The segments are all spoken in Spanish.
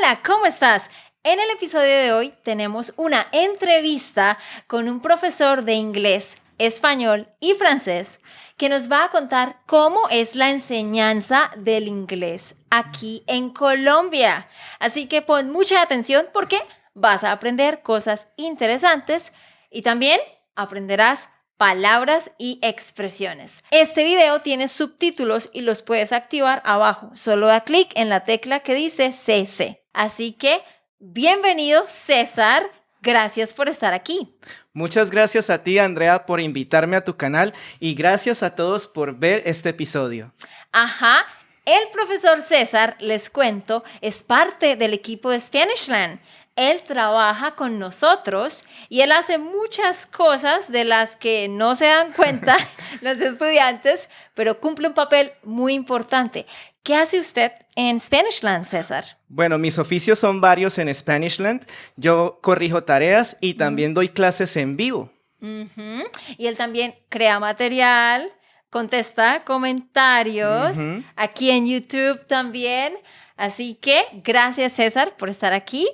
Hola, ¿cómo estás? En el episodio de hoy tenemos una entrevista con un profesor de inglés, español y francés que nos va a contar cómo es la enseñanza del inglés aquí en Colombia. Así que pon mucha atención porque vas a aprender cosas interesantes y también aprenderás palabras y expresiones. Este video tiene subtítulos y los puedes activar abajo. Solo da clic en la tecla que dice CC. Así que, bienvenido César. Gracias por estar aquí. Muchas gracias a ti, Andrea, por invitarme a tu canal y gracias a todos por ver este episodio. Ajá. El profesor César, les cuento, es parte del equipo de Spanishland. Él trabaja con nosotros y él hace muchas cosas de las que no se dan cuenta los estudiantes, pero cumple un papel muy importante. ¿Qué hace usted en Spanishland, César? Bueno, mis oficios son varios en Spanishland. Yo corrijo tareas y también doy clases en vivo. Y él también crea material, contesta comentarios, aquí en YouTube también. Así que gracias, César, por estar aquí.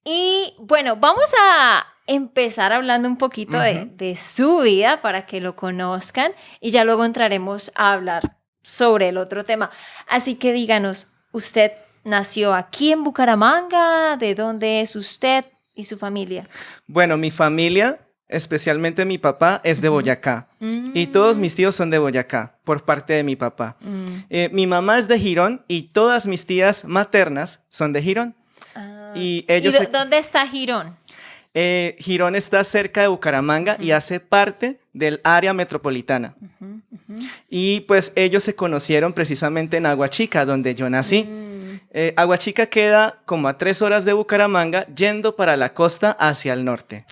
Y bueno, vamos a empezar hablando un poquito de su vida para que lo conozcan y ya luego entraremos a hablar sobre el otro tema. Así que díganos, ¿usted nació aquí en Bucaramanga? ¿De dónde es usted y su familia? Bueno, mi familia, especialmente mi papá, es de Boyacá. Y todos mis tíos son de Boyacá, por parte de mi papá. Mi mamá es de Girón y todas mis tías maternas son de Girón. ¿Y dónde está Girón? Girón está cerca de Bucaramanga y hace parte del área metropolitana. Y pues ellos se conocieron precisamente en Aguachica, donde yo nací. Aguachica queda como a 3 horas de Bucaramanga, yendo para la costa hacia el norte.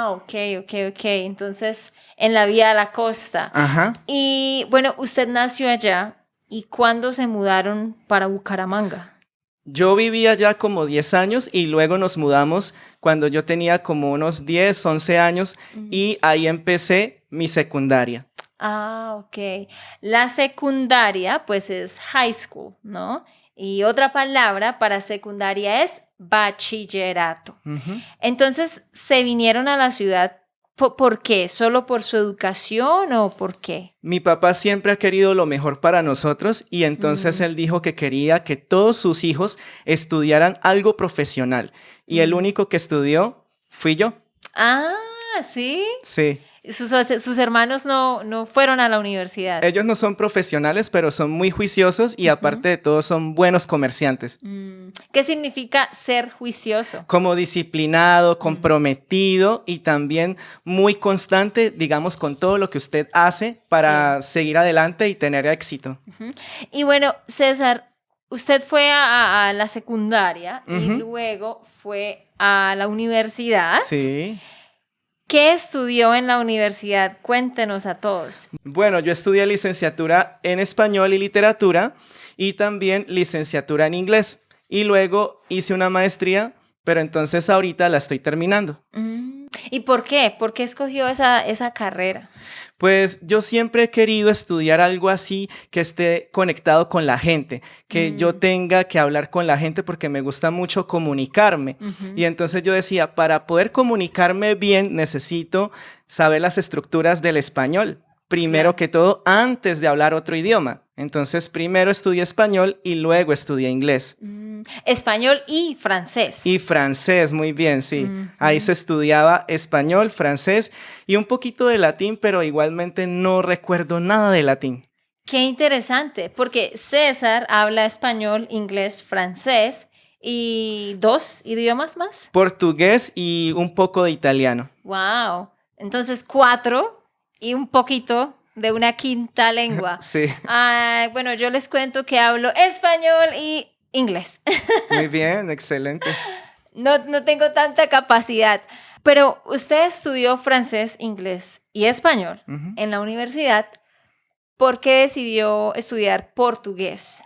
Ok. Entonces, en la vía a la costa. Ajá. Y bueno, usted nació allá. ¿Y cuándo se mudaron para Bucaramanga? Yo vivía allá como 10 años y luego nos mudamos cuando yo tenía como unos 10, 11 años y ahí empecé mi secundaria. Ok. La secundaria, pues es high school, ¿no? Y otra palabra para secundaria es bachillerato. Entonces, ¿se vinieron a la ciudad? ¿Por qué? ¿Solo por su educación o por qué? Mi papá siempre ha querido lo mejor para nosotros y entonces él dijo que quería que todos sus hijos estudiaran algo profesional. Y el único que estudió fui yo. ¿Sí? Sí. Sus hermanos no fueron a la universidad. Ellos no son profesionales, pero son muy juiciosos y aparte de todo son buenos comerciantes. ¿Qué significa ser juicioso? Como disciplinado, comprometido y también muy constante, digamos, con todo lo que usted hace para seguir adelante y tener éxito. Y bueno, César, usted fue a la secundaria y luego fue a la universidad. Sí. ¿Qué estudió en la universidad? Cuéntenos a todos. Bueno, yo estudié licenciatura en español y literatura y también licenciatura en inglés. Y luego hice una maestría, pero entonces ahorita la estoy terminando. ¿Y por qué? ¿Por qué escogió esa carrera? Pues yo siempre he querido estudiar algo así que esté conectado con la gente, que yo tenga que hablar con la gente porque me gusta mucho comunicarme. Y entonces yo decía, para poder comunicarme bien necesito saber las estructuras del español, primero que todo, antes de hablar otro idioma. Entonces primero estudié español y luego estudié inglés. Español y francés. Y francés, muy bien, sí. Ahí se estudiaba español, francés y un poquito de latín, pero igualmente no recuerdo nada de latín. Qué interesante, porque César habla español, inglés, francés y 2 idiomas más. Portugués y un poco de italiano. ¡Wow! Entonces 4 y un poquito de una quinta lengua. Sí. Bueno, yo les cuento que hablo español y inglés. Muy bien, excelente. No tengo tanta capacidad. Pero usted estudió francés, inglés y español en la universidad. ¿Por qué decidió estudiar portugués?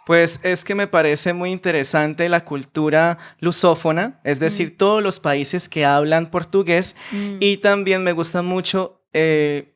Pues es que me parece muy interesante la cultura lusófona, es decir, todos los países que hablan portugués y también me gusta mucho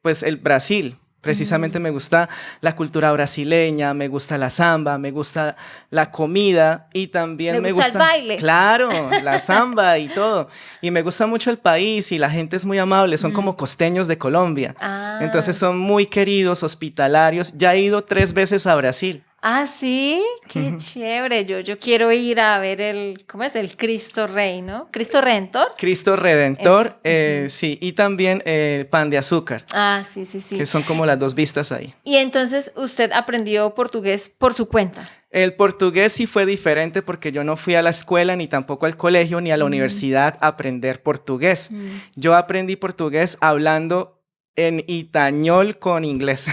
pues el Brasil. Precisamente me gusta la cultura brasileña, me gusta la samba, me gusta la comida y también me gusta el baile. Claro, la samba y todo. Y me gusta mucho el país y la gente es muy amable, son como costeños de Colombia. Entonces son muy queridos, hospitalarios. Ya he ido 3 veces a Brasil. Ah, ¿sí? Qué chévere. Yo quiero ir a ver ¿cómo es? El Cristo Rey, ¿no? ¿Cristo Redentor? Cristo Redentor, sí. Y también Pan de Azúcar. Ah, sí, sí, sí. Que son como las 2 vistas ahí. Y entonces usted aprendió portugués por su cuenta. El portugués sí fue diferente porque yo no fui a la escuela, ni tampoco al colegio, ni a la universidad a aprender portugués. Yo aprendí portugués hablando en itañol con inglés.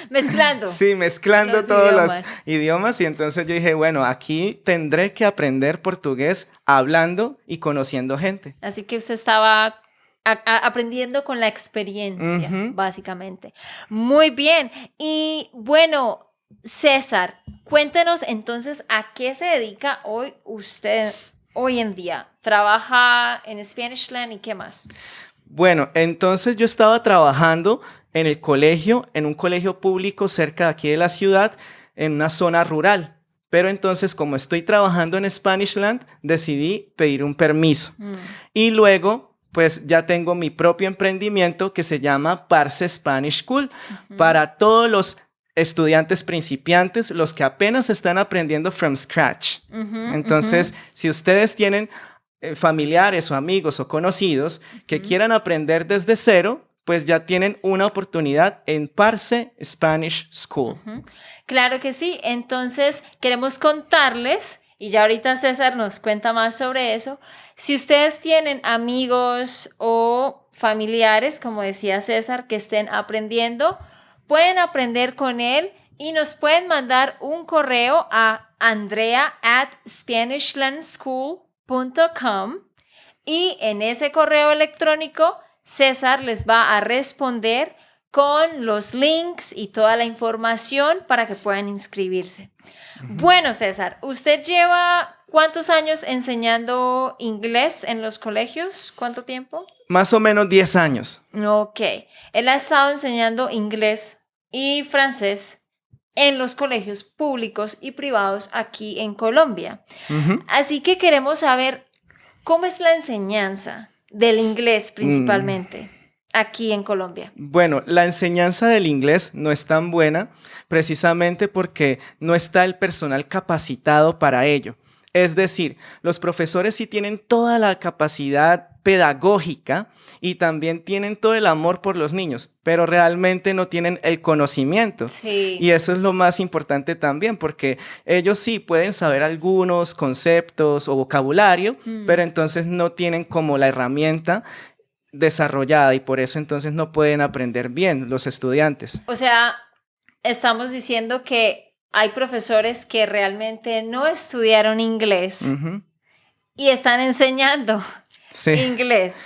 Mezclando. Sí, mezclando todos los idiomas. Y entonces yo dije, bueno, aquí tendré que aprender portugués hablando y conociendo gente. Así que usted estaba aprendiendo con la experiencia, básicamente. Muy bien. Y bueno, César, cuéntenos entonces a qué se dedica usted hoy en día. ¿Trabaja en Spanishland y qué más? Bueno, entonces yo estaba trabajando en el colegio, en un colegio público cerca de aquí de la ciudad, en una zona rural. Pero entonces, como estoy trabajando en Spanishland, decidí pedir un permiso. Y luego, pues ya tengo mi propio emprendimiento que se llama Parse Spanish School para todos los estudiantes principiantes, los que apenas están aprendiendo from scratch. Entonces, si ustedes tienen familiares o amigos o conocidos que quieran aprender desde cero, pues ya tienen una oportunidad en Parse Spanish School. Claro que sí. Entonces, queremos contarles, y ya ahorita César nos cuenta más sobre eso, si ustedes tienen amigos o familiares, como decía César, que estén aprendiendo, pueden aprender con él y nos pueden mandar un correo a andrea@spanishlandschool.com y en ese correo electrónico César les va a responder con los links y toda la información para que puedan inscribirse. Bueno, César, ¿usted lleva cuántos años enseñando inglés en los colegios? ¿Cuánto tiempo? Más o menos 10 años. Ok. Él ha estado enseñando inglés y francés en los colegios públicos y privados aquí en Colombia. Así que queremos saber cómo es la enseñanza del inglés principalmente aquí en Colombia. Bueno, la enseñanza del inglés no es tan buena precisamente porque no está el personal capacitado para ello. Es decir, los profesores sí tienen toda la capacidad pedagógica y también tienen todo el amor por los niños, pero realmente no tienen el conocimiento. Sí. Y eso es lo más importante también, porque ellos sí pueden saber algunos conceptos o vocabulario, pero entonces no tienen como la herramienta desarrollada y por eso entonces no pueden aprender bien los estudiantes. O sea, estamos diciendo que hay profesores que realmente no estudiaron inglés y están enseñando inglés.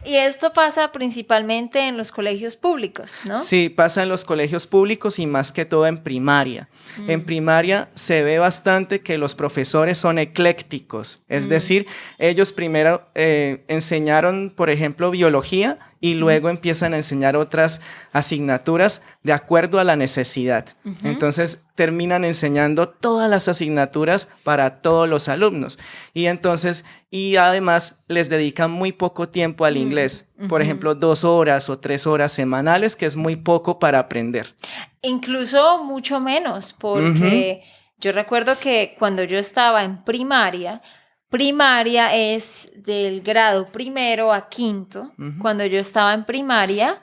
Y esto pasa principalmente en los colegios públicos, ¿no? Sí, pasa en los colegios públicos y más que todo en primaria. En primaria se ve bastante que los profesores son eclécticos, es decir, ellos primero enseñaron, por ejemplo, biología y luego empiezan a enseñar otras asignaturas de acuerdo a la necesidad. Entonces terminan enseñando todas las asignaturas para todos los alumnos. Y además les dedican muy poco tiempo al inglés. Por ejemplo, 2 horas o 3 horas semanales, que es muy poco para aprender. Incluso mucho menos, porque yo recuerdo que cuando yo estaba en primaria es del grado 1 a 5. Cuando yo estaba en primaria,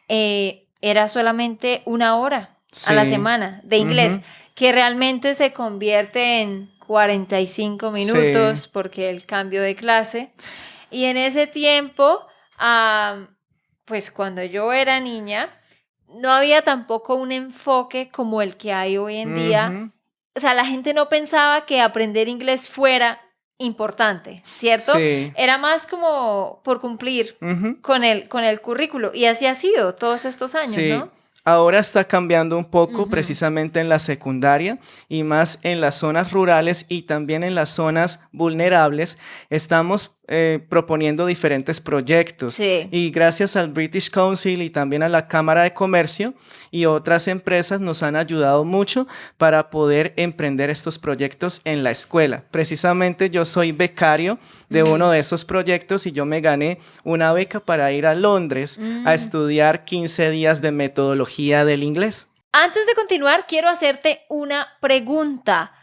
era solamente 1 hora a la semana de inglés, que realmente se convierte en 45 minutos porque el cambio de clase. Y en ese tiempo, pues cuando yo era niña, no había tampoco un enfoque como el que hay hoy en día. O sea, la gente no pensaba que aprender inglés fuera importante, ¿cierto? Sí. Era más como por cumplir con el currículo, y así ha sido todos estos años, ¿no? Ahora está cambiando un poco precisamente en la secundaria y más en las zonas rurales y también en las zonas vulnerables. Estamos proponiendo diferentes proyectos. Sí. Y gracias al British Council y también a la Cámara de Comercio y otras empresas nos han ayudado mucho para poder emprender estos proyectos en la escuela. Precisamente yo soy becario de uno de esos proyectos y yo me gané una beca para ir a Londres a estudiar 15 días de metodología del inglés. Antes de continuar, quiero hacerte una pregunta.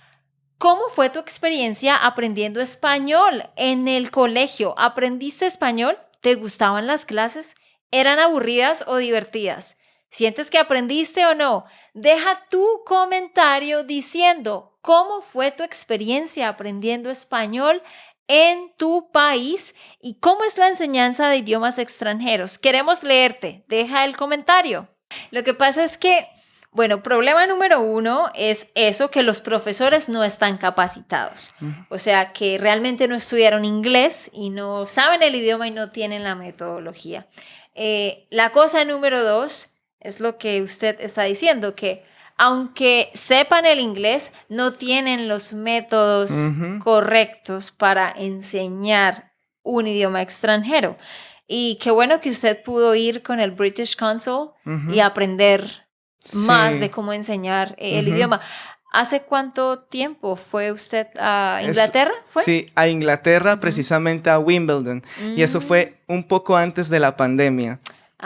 ¿Cómo fue tu experiencia aprendiendo español en el colegio? ¿Aprendiste español? ¿Te gustaban las clases? ¿Eran aburridas o divertidas? ¿Sientes que aprendiste o no? Deja tu comentario diciendo cómo fue tu experiencia aprendiendo español en tu país y cómo es la enseñanza de idiomas extranjeros. Queremos leerte. Deja el comentario. Lo que pasa es que bueno, problema número 1 es eso, que los profesores no están capacitados. O sea, que realmente no estudiaron inglés y no saben el idioma y no tienen la metodología. La cosa número 2 es lo que usted está diciendo, que aunque sepan el inglés, no tienen los métodos correctos para enseñar un idioma extranjero. Y qué bueno que usted pudo ir con el British Council y aprender más de cómo enseñar el idioma. ¿Hace cuánto tiempo fue usted a Inglaterra? Sí, a Inglaterra, precisamente a Wimbledon. Y eso fue un poco antes de la pandemia.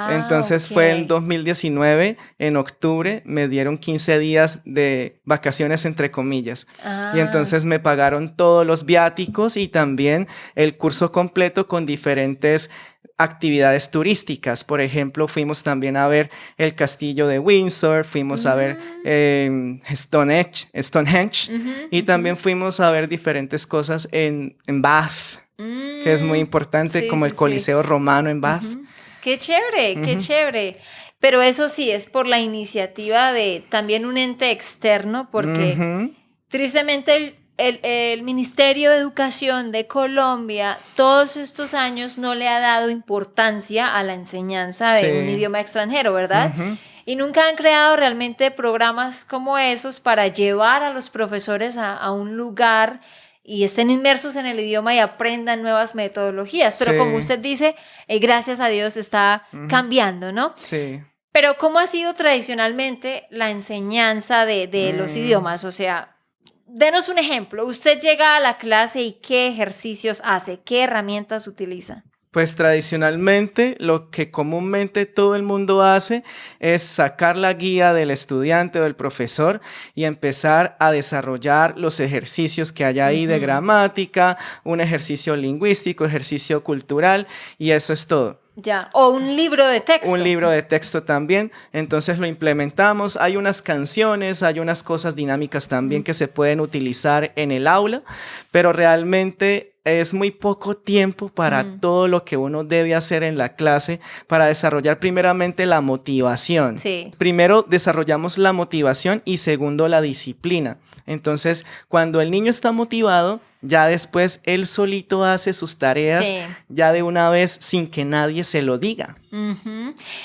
Entonces fue en 2019, en octubre, me dieron 15 días de vacaciones entre comillas. Y entonces me pagaron todos los viáticos y también el curso completo con diferentes actividades turísticas. Por ejemplo, fuimos también a ver el castillo de Windsor, fuimos a ver Stonehenge y también fuimos a ver diferentes cosas en Bath, que es muy importante, como el Coliseo Romano en Bath. Qué chévere, qué chévere. Pero eso sí, es por la iniciativa de también un ente externo, porque tristemente el Ministerio de Educación de Colombia todos estos años no le ha dado importancia a la enseñanza de un idioma extranjero, ¿verdad? Y nunca han creado realmente programas como esos para llevar a los profesores a un lugar y estén inmersos en el idioma y aprendan nuevas metodologías. Pero como usted dice, gracias a Dios está cambiando, ¿no? Sí. Pero ¿cómo ha sido tradicionalmente la enseñanza de los idiomas? O sea, denos un ejemplo. Usted llega a la clase y ¿qué ejercicios hace? ¿Qué herramientas utiliza? Pues tradicionalmente lo que comúnmente todo el mundo hace es sacar la guía del estudiante o del profesor y empezar a desarrollar los ejercicios que hay ahí de gramática, un ejercicio lingüístico, ejercicio cultural y eso es todo. Ya, o un libro de texto. Un libro de texto también, entonces lo implementamos. Hay unas canciones, hay unas cosas dinámicas también que se pueden utilizar en el aula, pero realmente es muy poco tiempo para todo lo que uno debe hacer en la clase para desarrollar primeramente la motivación. Sí. Primero desarrollamos la motivación y segundo la disciplina. Entonces, cuando el niño está motivado, ya después él solito hace sus tareas ya de una vez sin que nadie se lo diga.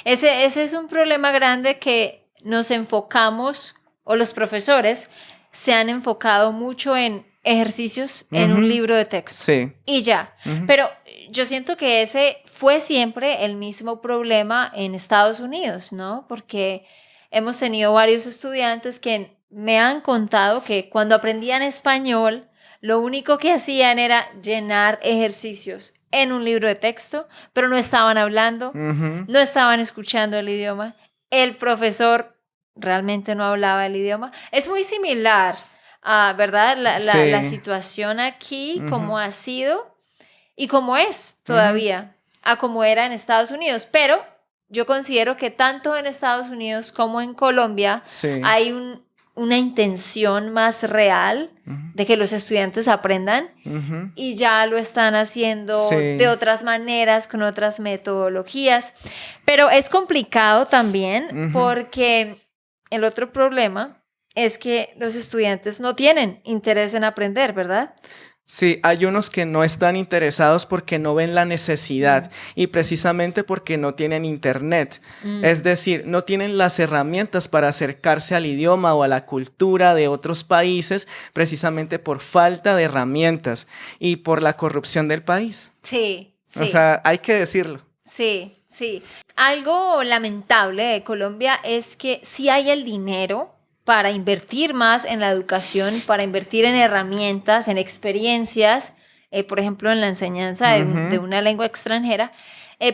Ese es un problema grande que nos enfocamos, o los profesores se han enfocado mucho en ejercicios en un libro de texto. Sí. Y ya. Pero yo siento que ese fue siempre el mismo problema en Estados Unidos, ¿no? Porque hemos tenido varios estudiantes que me han contado que cuando aprendían español, lo único que hacían era llenar ejercicios en un libro de texto, pero no estaban hablando, no estaban escuchando el idioma. El profesor realmente no hablaba el idioma. Es muy similar, ¿verdad? La situación aquí, como ha sido y como es todavía, a como era en Estados Unidos. Pero yo considero que tanto en Estados Unidos como en Colombia hay una intención más real de que los estudiantes aprendan y ya lo están haciendo de otras maneras, con otras metodologías. Pero es complicado también porque el otro problema es que los estudiantes no tienen interés en aprender, ¿verdad? Sí, hay unos que no están interesados porque no ven la necesidad y precisamente porque no tienen internet. Es decir, no tienen las herramientas para acercarse al idioma o a la cultura de otros países precisamente por falta de herramientas y por la corrupción del país. Sí, O sí. sea, hay que decirlo. Sí, sí. Algo lamentable de Colombia es que sí hay el dinero para invertir más en la educación, para invertir en herramientas, en experiencias, por ejemplo, en la enseñanza de una lengua extranjera,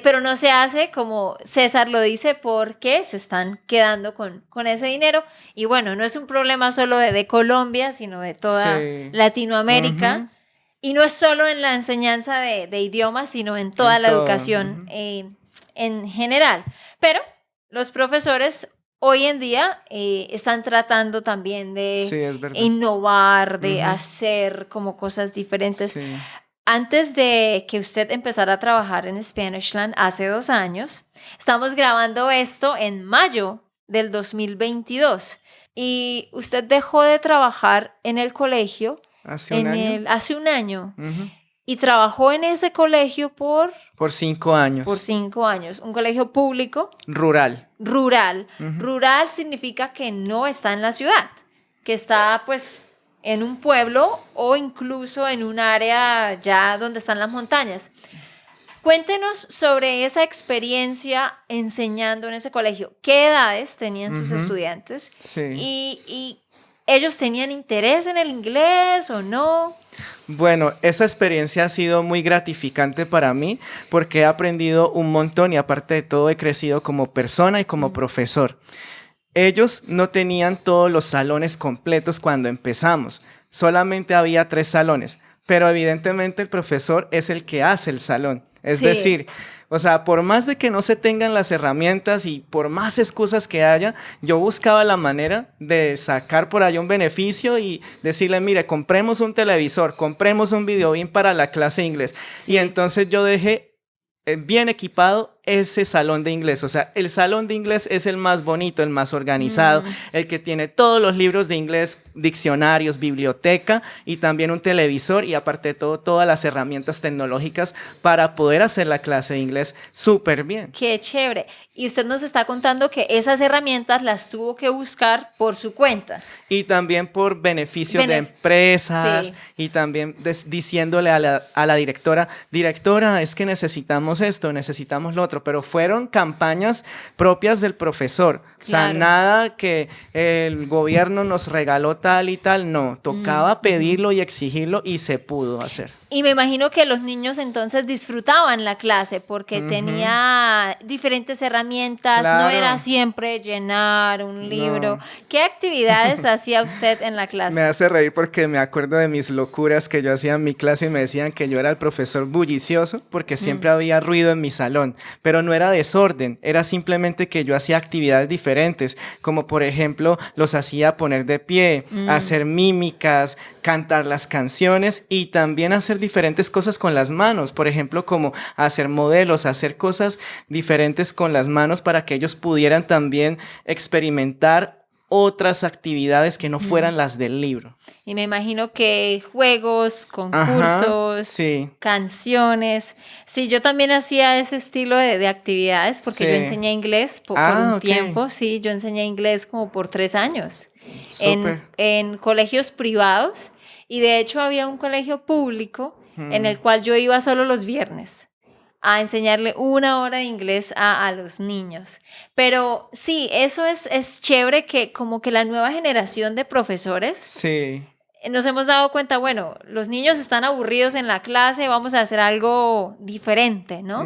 pero no se hace como César lo dice porque se están quedando con ese dinero. Y bueno, no es un problema solo de Colombia, sino de toda Sí. Latinoamérica. Y no es solo en la enseñanza de idiomas, sino en toda En la todo. educación en general. Pero los profesores hoy en día están tratando también Sí, de es verdad. innovar, de hacer como cosas diferentes. Sí. Antes de que usted empezara a trabajar en Spanishland hace 2 años, estamos grabando esto en mayo del 2022 y usted dejó de trabajar en el colegio ¿Hace un año? hace un año y trabajó en ese colegio por Por 5 años. 5 años, un colegio público Rural. rural. Rural significa que no está en la ciudad, que está pues en un pueblo o incluso en un área ya donde están las montañas. Cuéntenos sobre esa experiencia enseñando en ese colegio. ¿Qué edades tenían sus estudiantes? Sí. ¿Y ellos tenían interés en el inglés o no? Bueno, esa experiencia ha sido muy gratificante para mí porque he aprendido un montón y aparte de todo he crecido como persona y como profesor. Ellos no tenían todos los salones completos cuando empezamos, solamente había 3 salones, pero evidentemente el profesor es el que hace el salón. Es Sí. decir, o sea, por más de que no se tengan las herramientas y por más excusas que haya, yo buscaba la manera de sacar por allá un beneficio y decirle, mire, compremos un televisor, compremos un videobeam para la clase de inglés. Sí. Y entonces yo dejé bien equipado ese salón de inglés. O sea, el salón de inglés es el más bonito, el más organizado, el que tiene todos los libros de inglés, diccionarios, biblioteca y también un televisor y aparte de todo, todas las herramientas tecnológicas para poder hacer la clase de inglés súper bien. Qué chévere. Y usted nos está contando que esas herramientas las tuvo que buscar por su cuenta. Y también por beneficios de empresas Sí. y también diciéndole a la directora, es que necesitamos esto, necesitamos lo otro, pero fueron campañas propias del profesor. O sea, Claro. nada que el gobierno nos regaló tal y tal, no, tocaba pedirlo y exigirlo y se pudo hacer. Y me imagino que los niños entonces disfrutaban la clase porque tenía diferentes herramientas, no Claro. era siempre llenar un libro. No. ¿Qué actividades hacía usted en la clase? Me hace reír porque me acuerdo de mis locuras que yo hacía en mi clase y me decían que yo era el profesor bullicioso porque siempre había ruido en mi salón, pero no era desorden, era simplemente que yo hacía actividades diferentes, como por ejemplo los hacía poner de pie, hacer mímicas, cantar las canciones y también hacer diferentes cosas con las manos, por ejemplo como hacer modelos, hacer cosas diferentes con las manos para que ellos pudieran también experimentar otras actividades que no fueran las del libro. Y me imagino que juegos, concursos, Ajá, sí. canciones. Sí, yo también hacía ese estilo de actividades porque Sí. yo enseñé inglés por un tiempo. Sí, yo enseñé inglés como por 3 años Súper. en colegios privados y de hecho había un colegio público en el cual yo iba solo los viernes a enseñarle 1 hora de inglés a los niños. Pero sí, eso es chévere que como que la nueva generación de profesores Sí. nos hemos dado cuenta, bueno, los niños están aburridos en la clase, vamos a hacer algo diferente, ¿no?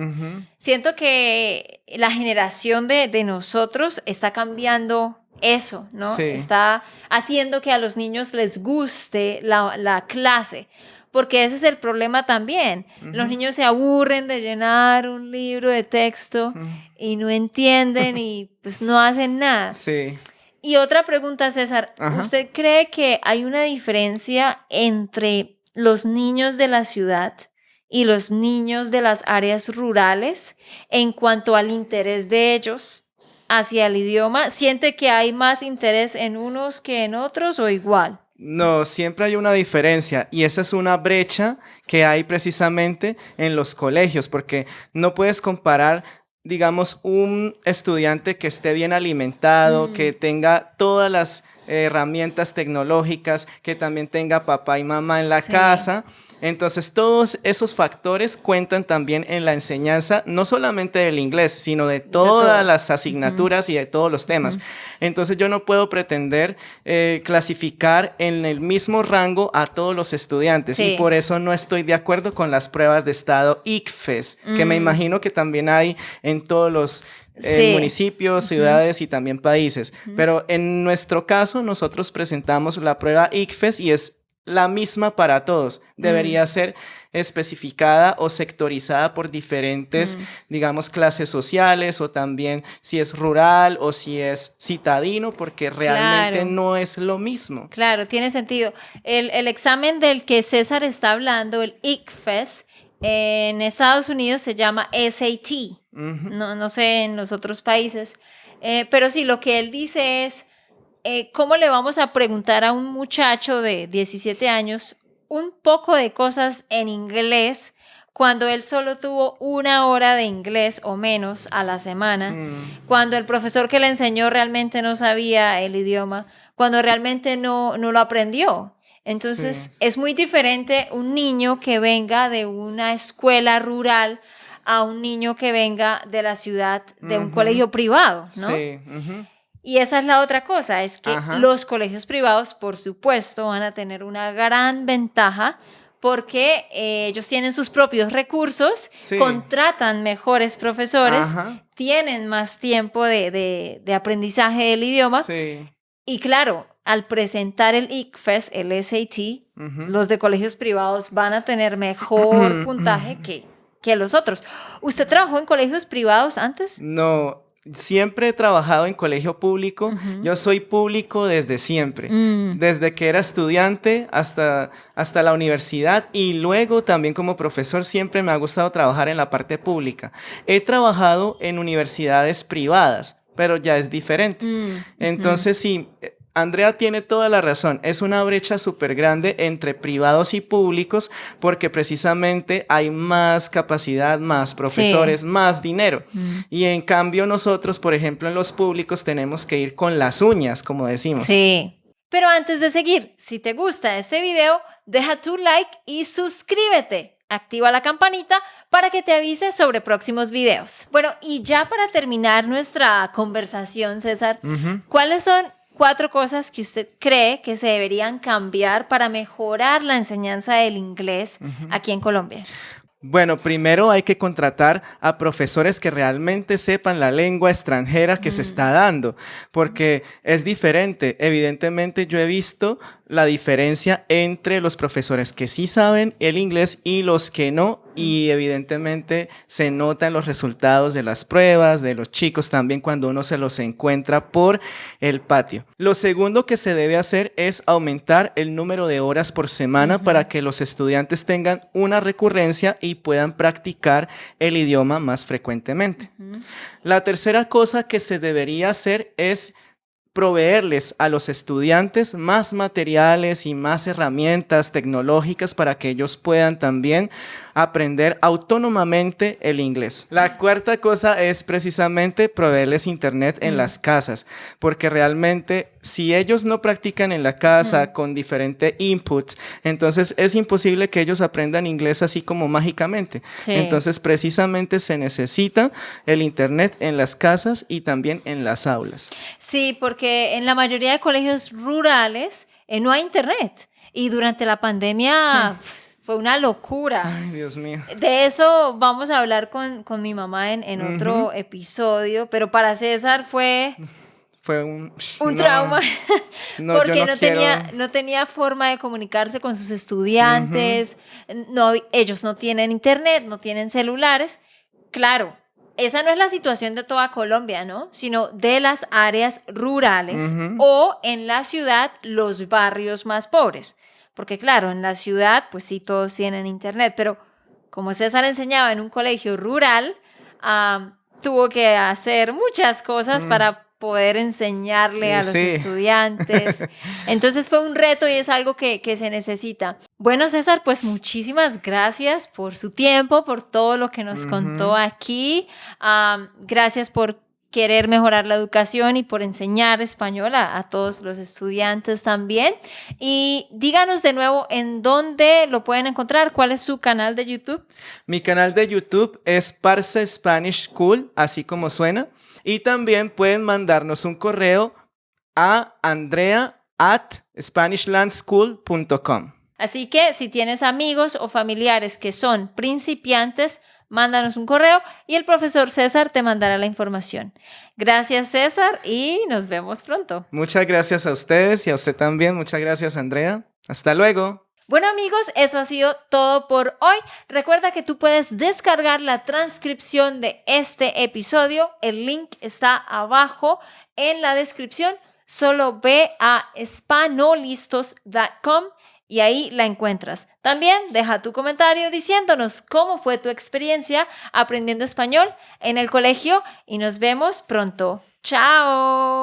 Siento que la generación de nosotros está cambiando eso, ¿no? Sí. Está haciendo que a los niños les guste la clase. Porque ese es el problema también. Los niños se aburren de llenar un libro de texto y no entienden y pues no hacen nada. Sí. Y otra pregunta, César. Ajá. ¿Usted cree que hay una diferencia entre los niños de la ciudad y los niños de las áreas rurales en cuanto al interés de ellos hacia el idioma? ¿Siente que hay más interés en unos que en otros o igual? No, siempre hay una diferencia y esa es una brecha que hay precisamente en los colegios, porque no puedes comparar, digamos, un estudiante que esté bien alimentado, que tenga todas las herramientas tecnológicas, que también tenga papá y mamá en la Sí, casa. Entonces, todos esos factores cuentan también en la enseñanza, no solamente del inglés, sino de de todas todo. las Ujú, asignaturas y de todos los temas. ujú. Entonces, yo no puedo pretender clasificar en el mismo rango a todos los estudiantes y Sí. por eso no estoy de acuerdo con las pruebas de estado ICFES, que me Mm, imagino que también hay en todos los sí. municipios, Ujú, ciudades y también países. ujú. Pero en nuestro caso, nosotros presentamos la prueba ICFES y es la misma para todos. Mm, Debería ser especificada o sectorizada por diferentes, mm. digamos, clases sociales o también si es rural o si es citadino, porque realmente Claro. no es lo mismo. Claro, tiene sentido. El examen del que César está hablando, el ICFES, en Estados Unidos se llama SAT. Ujú. No, no sé en los otros países. Pero sí, lo que él dice es, ¿cómo le vamos a preguntar a un muchacho de 17 años un poco de cosas en inglés cuando él solo tuvo 1 hora de inglés o menos a la semana? Mm, Cuando el profesor que le enseñó realmente no sabía el idioma, cuando realmente no lo aprendió. sí. Entonces, es muy diferente un niño que venga de una escuela rural a un niño que venga de la ciudad, de un Ujú. colegio privado, ¿no? Sí. Ujú. Y esa es la otra cosa, es que Ajá. los colegios privados, por supuesto, van a tener una gran ventaja porque ellos tienen sus propios recursos, Sí. contratan mejores profesores, Ajá. tienen más tiempo de aprendizaje del idioma Sí. y claro, al presentar el ICFES, el SAT, Ujú. los de colegios privados van a tener mejor puntaje que los otros. ¿Usted trabajó en colegios privados antes? No, siempre he trabajado en colegio público. Ujú. Yo soy público desde siempre, Mm, desde que era estudiante hasta la universidad y luego también como profesor siempre me ha gustado trabajar en la parte pública. He trabajado en universidades privadas, pero ya es diferente. ujú. Entonces sí. Andrea tiene toda la razón, es una brecha súper grande entre privados y públicos porque precisamente hay más capacidad, más Sí. profesores, más dinero. Mm. Y en cambio nosotros, por ejemplo, en los públicos tenemos que ir con las uñas, como decimos. Sí. Pero antes de seguir, si te gusta este video, deja tu like y suscríbete. Activa la campanita para que te avise sobre próximos videos. Bueno, y ya para terminar nuestra conversación, César, Ujú. ¿cuáles son 4 cosas que usted cree que se deberían cambiar para mejorar la enseñanza del inglés aquí en Colombia? Bueno, primero hay que contratar a profesores que realmente sepan la lengua extranjera que se Mm, está dando, porque es diferente. Evidentemente yo he visto la diferencia entre los profesores que sí saben el inglés y los que no, mm. y evidentemente se notan los resultados de las pruebas, de los chicos también cuando uno se los encuentra por el patio. Lo segundo que se debe hacer es aumentar el número de horas por semana Ujú. para que los estudiantes tengan una recurrencia y puedan practicar el idioma más frecuentemente. Ujú. La tercera cosa que se debería hacer es proveerles a los estudiantes más materiales y más herramientas tecnológicas para que ellos puedan también aprender autónomamente el inglés. La cuarta cosa es precisamente proveerles internet en Mm, las casas, porque realmente si ellos no practican en la mm. casa con diferente input, entonces es imposible que ellos aprendan inglés así como mágicamente. Sí. Entonces precisamente se necesita el internet en las casas y también en las aulas. Sí, porque en la mayoría de colegios rurales no hay internet y durante la pandemia fue una locura. Ay, Dios mío. De eso vamos a hablar con mi mamá en Ujú. otro episodio, pero para César fue Fue un... un No, trauma no, yo porque no quiero... no tenía forma de comunicarse con sus Ujú. estudiantes, no, ellos no tienen internet, no tienen celulares. Claro, esa no es la situación de toda Colombia, ¿no? Sino de las áreas rurales Ujú. o en la ciudad, los barrios más pobres. Porque claro, en la ciudad, pues sí, todos tienen internet, pero como César enseñaba en un colegio rural, tuvo que hacer muchas cosas Mm. para poder enseñarle a los Sí. estudiantes. Entonces fue un reto y es algo que se necesita. Bueno, César, pues muchísimas gracias por su tiempo, por todo lo que nos contó aquí. Gracias por querer mejorar la educación y por enseñar español a todos los estudiantes también. Y díganos de nuevo en dónde lo pueden encontrar, cuál es su canal de YouTube. Mi canal de YouTube es Parce Spanish School, así como suena. Y también pueden mandarnos un correo a andrea@spanishlandschool.com. Así que si tienes amigos o familiares que son principiantes, mándanos un correo y el profesor César te mandará la información. Gracias, César, y nos vemos pronto. Muchas gracias a ustedes y a usted también. Muchas gracias, Andrea. Hasta luego. Bueno, amigos, eso ha sido todo por hoy. Recuerda que tú puedes descargar la transcripción de este episodio. El link está abajo en la descripción. Solo ve a espanolistos.com y ahí la encuentras. También deja tu comentario diciéndonos cómo fue tu experiencia aprendiendo español en el colegio y nos vemos pronto. ¡Chao!